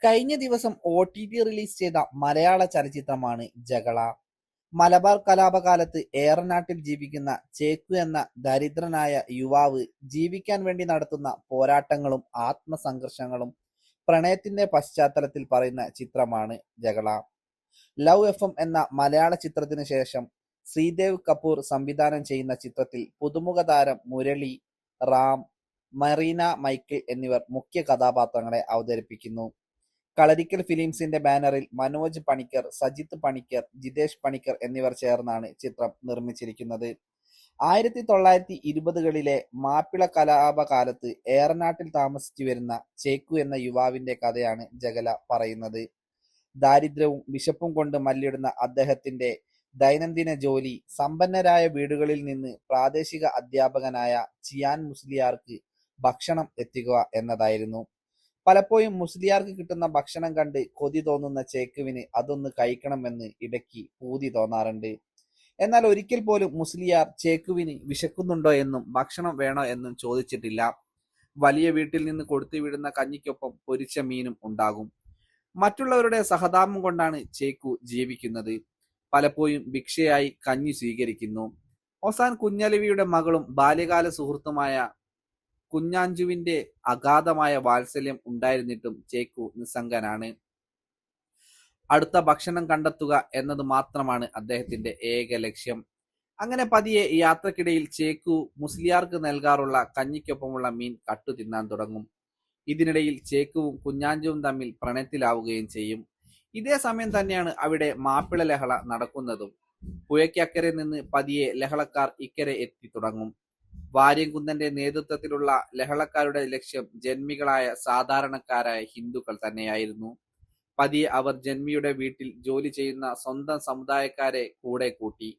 കഴിഞ്ഞ ദിവസം OTT release ചെയ്ത മലയാള ചലച്ചിത്രമാണ് ജകള. മലബാർ കലാപകാലത്ത് ഏറനാട്ടിൽ ജീവിക്കുന്ന ചേക്കു എന്ന ദരിദ്രനായ യുവാവ് ജീവിക്കാൻ വേണ്ടി നടത്തുന്ന പോരാട്ടങ്ങളും ആത്മസംഘർഷങ്ങളും പ്രണയത്തിന്റെ പശ്ചാത്തലത്തിൽ പറയുന്ന ചിത്രമാണ് ജകള. ലവ് FM എന്ന മലയാള ചിത്രത്തിന് ശേഷം ശ്രീദേവ് കപൂർ സംവിധാനം ചെയ്യുന്ന ചിത്രത്തിൽ പുതുമുഖ താരം മുരളി, റാം, മറീന മൈക്കിൾ എന്നിവർ മുഖ്യ കഥാപാത്രങ്ങളെ അവതരിപ്പിക്കുന്നു. കളരിക്കൽ ഫിലിംസിന്റെ ബാനറിൽ മനോജ് പണിക്കർ, സജിത്ത് പണിക്കർ, ജിതേഷ് പണിക്കർ എന്നിവർ ചേർന്നാണ് ചിത്രം നിർമ്മിച്ചിരിക്കുന്നത്. 1920കളിലെ മാപ്പിള കലാപകാലത്ത് ഏറനാട്ടിൽ താമസിച്ചു വരുന്ന ചേക്കു എന്ന യുവാവിന്റെ കഥയാണ് ജഗല പറയുന്നത്. ദാരിദ്ര്യവും വിശപ്പും കൊണ്ട് മല്ലിടുന്ന അദ്ദേഹത്തിന്റെ ദൈനംദിന ജോലി സമ്പന്നരായ വീടുകളിൽ നിന്ന് പ്രാദേശിക അധ്യാപകനായ ചിയാൻ മുസ്ലിയാർക്ക് ഭക്ഷണം എത്തിക്കുക എന്നതായിരുന്നു. പലപ്പോഴും മുസ്ലിയാർക്ക് കിട്ടുന്ന ഭക്ഷണം കണ്ട് കൊതി തോന്നുന്ന ചേക്കുവിന് അതൊന്ന് കഴിക്കണമെന്ന് ഇടയ്ക്ക് പൂതി തോന്നാറുണ്ട്. എന്നാൽ ഒരിക്കൽ പോലും മുസ്ലിയാർ ചേക്കുവിന് വിശക്കുന്നുണ്ടോ എന്നും ഭക്ഷണം വേണോ എന്നും ചോദിച്ചിട്ടില്ല. വലിയ വീട്ടിൽ നിന്ന് കൊടുത്തുവിടുന്ന കഞ്ഞിക്കൊപ്പം പൊരിച്ച മീനും ഉണ്ടാകും. മറ്റുള്ളവരുടെ സഹതാപം കൊണ്ടാണ് ചേക്കു ജീവിക്കുന്നത്. പലപ്പോഴും ഭിക്ഷയായി കഞ്ഞി സ്വീകരിക്കുന്നു. അവസാൻ കുഞ്ഞലവിയുടെ മകളും ബാല്യകാല സുഹൃത്തുമായ കുഞ്ഞാഞ്ചുവിന്റെ അഗാധമായ വാത്സല്യം ഉണ്ടായിരുന്നിട്ടും ചേക്കു നിസ്സംഗനാണ്. അടുത്ത ഭക്ഷണം കണ്ടെത്തുക എന്നത് മാത്രമാണ് അദ്ദേഹത്തിന്റെ ഏക ലക്ഷ്യം. അങ്ങനെ പതിയെ യാത്രക്കിടയിൽ ചേക്കു മുസ്ലിയാർക്ക് നൽകാറുള്ള കഞ്ഞിക്കൊപ്പമുള്ള മീൻ കട്ടു തിന്നാൻ തുടങ്ങും. ഇതിനിടയിൽ ചേക്കുവും കുഞ്ഞാഞ്ചുവും തമ്മിൽ പ്രണയത്തിലാവുകയും ചെയ്യും. ഇതേ സമയം തന്നെയാണ് അവിടെ മാപ്പിള ലഹള നടക്കുന്നതും. പുഴയ്ക്കക്കരെ നിന്ന് പതിയെ ലഹളക്കാർ ഇക്കരെ എത്തി തുടങ്ങും. വാര്യംകുന്നന്റെ നേതൃത്വത്തിലുള്ള ലഹളക്കാരുടെ ലക്ഷ്യം ജന്മികളായ സാധാരണക്കാരായ ഹിന്ദുക്കൾ തന്നെയായിരുന്നു. പതിയെ അവർ ജന്മിയുടെ വീട്ടിൽ ജോലി ചെയ്യുന്ന സ്വന്തം സമുദായക്കാരെ കൂടെ കൂട്ടി.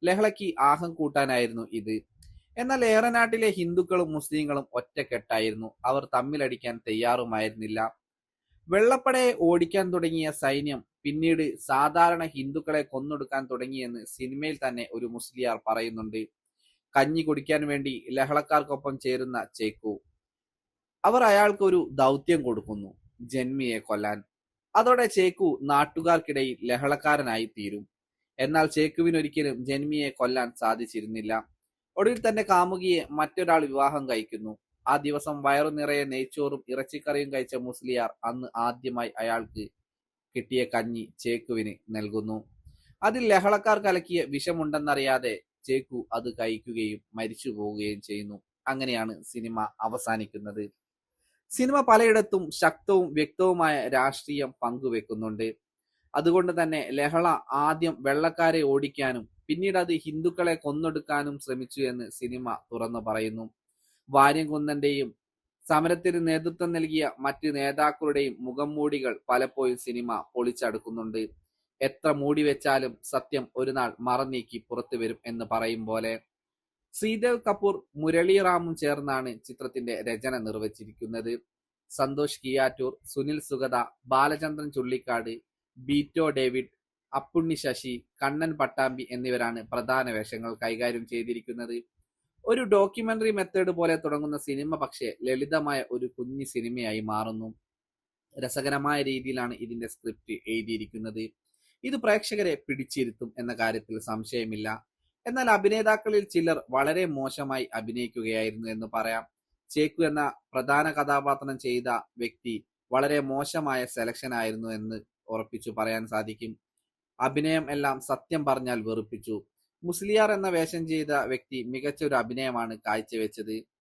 ലഹളയ്ക്ക് ആഹം കൂട്ടാനായിരുന്നു ഇത്. എന്നാൽ ഏറനാട്ടിലെ ഹിന്ദുക്കളും മുസ്ലിങ്ങളും ഒറ്റക്കെട്ടായിരുന്നു. അവർ തമ്മിലടിക്കാൻ തയ്യാറുമായിരുന്നില്ല. വെള്ളപ്പടയെ ഓടിക്കാൻ തുടങ്ങിയ സൈന്യം പിന്നീട് സാധാരണ ഹിന്ദുക്കളെ കൊന്നൊടുക്കാൻ തുടങ്ങിയെന്ന് സിനിമയിൽ തന്നെ ഒരു മുസ്ലിയാർ പറയുന്നുണ്ട്. കഞ്ഞി കുടിക്കാൻ വേണ്ടി ലഹളക്കാർക്കൊപ്പം ചേരുന്ന ചേക്കു, അവർ അയാൾക്ക് ഒരു ദൗത്യം കൊടുക്കുന്നു: ജന്മിയെ കൊല്ലാൻ. അതോടെ ചേക്കു നാട്ടുകാർക്കിടയിൽ ലഹളക്കാരനായി തീരും. എന്നാൽ ചേക്കുവിനൊരിക്കലും ജന്മിയെ കൊല്ലാൻ സാധിച്ചിരുന്നില്ല. ഒടുവിൽ തന്റെ കാമുകിയെ മറ്റൊരാൾ വിവാഹം കഴിക്കുന്നു. ആ ദിവസം വയറു നിറയെ നെയ്ച്ചോറും ഇറച്ചിക്കറിയും കഴിച്ച മുസ്ലിയാർ അന്ന് ആദ്യമായി അയാൾക്ക് കിട്ടിയ കഞ്ഞി ചേക്കുവിന് നൽകുന്നു. അതിൽ ലഹളക്കാർ കലക്കിയ വിഷമുണ്ടെന്നറിയാതെ ചേക്കു അത് കഴിക്കുകയും മരിച്ചു പോവുകയും ചെയ്യുന്നു. അങ്ങനെയാണ് സിനിമ അവസാനിക്കുന്നത്. സിനിമ പലയിടത്തും ശക്തവും വ്യക്തവുമായ രാഷ്ട്രീയം പങ്കുവെക്കുന്നുണ്ട്. അതുകൊണ്ട് തന്നെ ലഹള ആദ്യം വെള്ളക്കാരെ ഓടിക്കാനും പിന്നീട് അത് ഹിന്ദുക്കളെ കൊന്നൊടുക്കാനും ശ്രമിച്ചു എന്ന് സിനിമ തുറന്നു പറയുന്നു. വാര്യംകുന്നന്റെയും സമരത്തിന് നേതൃത്വം നൽകിയ മറ്റ് നേതാക്കളുടെയും മുഖംമൂടികൾ പലപ്പോഴും സിനിമ പൊളിച്ചടുക്കുന്നുണ്ട്. എത്ര മൂടി വെച്ചാലും സത്യം ഒരു നാൾ മറനീക്കി പുറത്തു വരും എന്ന് പറയും പോലെ. ശ്രീദേവ് കപൂർ, മുരളി റാമും ചേർന്നാണ് ചിത്രത്തിന്റെ രചന നിർവഹിച്ചിരിക്കുന്നത്. സന്തോഷ് കിയാറ്റൂർ, സുനിൽ സുഗത, ബാലചന്ദ്രൻ ചുള്ളിക്കാട്, ബീറ്റോ ഡേവിഡ്, അപ്പുണ്ണി ശശി, കണ്ണൻ പട്ടാമ്പി എന്നിവരാണ് പ്രധാന വേഷങ്ങൾ കൈകാര്യം ചെയ്തിരിക്കുന്നത്. ഒരു ഡോക്യുമെന്ററി മെത്തേഡ് പോലെ തുടങ്ങുന്ന സിനിമ പക്ഷേ ലളിതമായ ഒരു കുഞ്ഞു സിനിമയായി മാറുന്നു. രസകരമായ രീതിയിലാണ് ഇതിന്റെ സ്ക്രിപ്റ്റ് എഴുതിയിരിക്കുന്നത്. ഇത് പ്രേക്ഷകരെ പിടിച്ചിരുത്തും എന്ന കാര്യത്തിൽ സംശയമില്ല. എന്നാൽ അഭിനേതാക്കളിൽ ചിലർ വളരെ മോശമായി അഭിനയിക്കുകയായിരുന്നു എന്ന് പറയാം. ചേക്കു എന്ന പ്രധാന കഥാപാത്രം ചെയ്ത വ്യക്തി വളരെ മോശമായ സെലക്ഷൻ ആയിരുന്നു എന്ന് ഉറപ്പിച്ചു പറയാൻ സാധിക്കും. അഭിനയം എല്ലാം സത്യം പറഞ്ഞാൽ വെറുപ്പിച്ചു. മുസ്ലിയാർ എന്ന വേഷം ചെയ്ത വ്യക്തി മികച്ച ഒരു അഭിനയമാണ് കാഴ്ചവെച്ചത്.